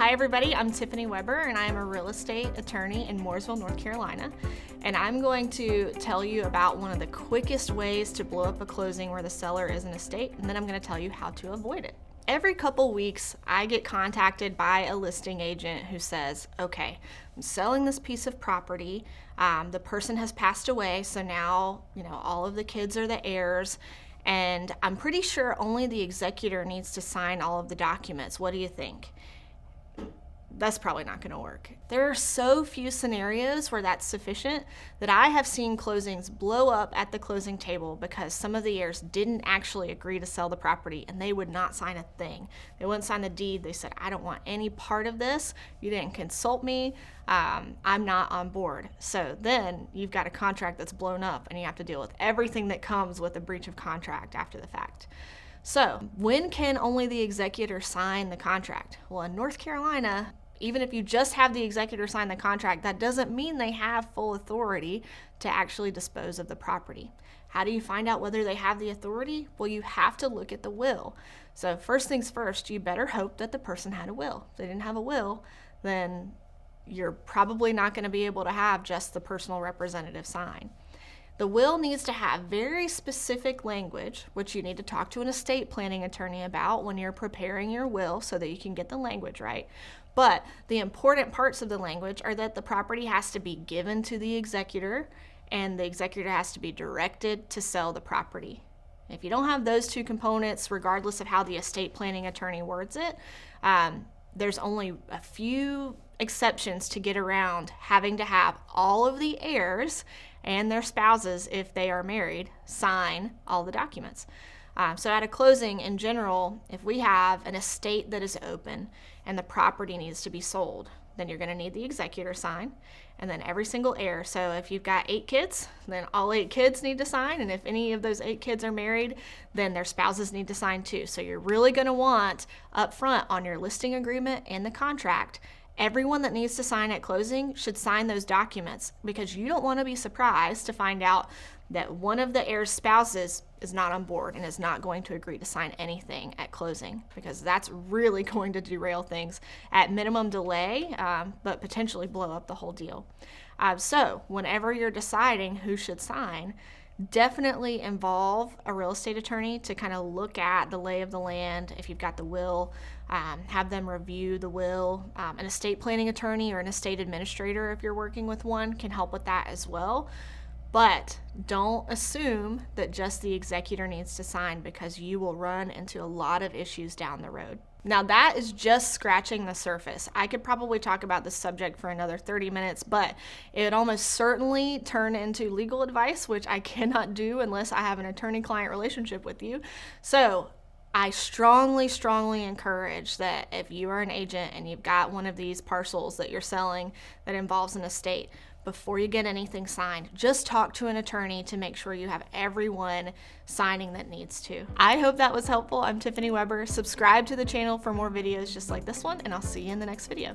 Hi everybody, I'm Tiffany Weber and I'm a real estate attorney in Mooresville, North Carolina. And I'm going to tell you about one of the quickest ways to blow up a closing where the seller is an estate, and then I'm going to tell you how to avoid it. Every couple weeks, I get contacted by a listing agent who says, okay, I'm selling this piece of property. The person has passed away, so now, all of the kids are the heirs, and I'm pretty sure only the executor needs to sign all of the documents. What do you think? That's probably not going to work. There are so few scenarios where that's sufficient that I have seen closings blow up at the closing table because some of the heirs didn't actually agree to sell the property and they would not sign a thing. They wouldn't sign the deed. They said, I don't want any part of this. You didn't consult me. I'm not on board. So then you've got a contract that's blown up and you have to deal with everything that comes with a breach of contract after the fact. So when can only the executor sign the contract? Well, in North Carolina, even if you just have the executor sign the contract, that doesn't mean they have full authority to actually dispose of the property. How do you find out whether they have the authority? Well, you have to look at the will. So first things first, you better hope that the person had a will. If they didn't have a will, then you're probably not going to be able to have just the personal representative sign. The will needs to have very specific language, which you need to talk to an estate planning attorney about when you're preparing your will so that you can get the language right. But the important parts of the language are that the property has to be given to the executor and the executor has to be directed to sell the property. If you don't have those two components, regardless of how the estate planning attorney words it, there's only a few exceptions to get around having to have all of the heirs and their spouses, if they are married, sign all the documents. So at a closing in general, if we have an estate that is open and the property needs to be sold, then you're going to need the executor sign and then every single heir. So if you've got 8 kids, then all 8 kids need to sign. And if any of those 8 kids are married, then their spouses need to sign too. So you're really going to want up front on your listing agreement and the contract, everyone that needs to sign at closing should sign those documents because you don't want to be surprised to find out that one of the heir's spouses is not on board and is not going to agree to sign anything at closing, because that's really going to derail things at minimum delay, but potentially blow up the whole deal. So whenever you're deciding who should sign, definitely involve a real estate attorney to kind of look at the lay of the land. If you've got the will, have them review the will. An estate planning attorney or an estate administrator, if you're working with one, can help with that as well. But don't assume that just the executor needs to sign, because you will run into a lot of issues down the road. Now that is just scratching the surface. I could probably talk about this subject for another 30 minutes, but it would almost certainly turn into legal advice, which I cannot do unless I have an attorney-client relationship with you. So I strongly encourage that if you are an agent and you've got one of these parcels that you're selling that involves an estate, before you get anything signed, just talk to an attorney to make sure you have everyone signing that needs to. I hope that was helpful. I'm Tiffany Weber. Subscribe to the channel for more videos just like this one, and I'll see you in the next video.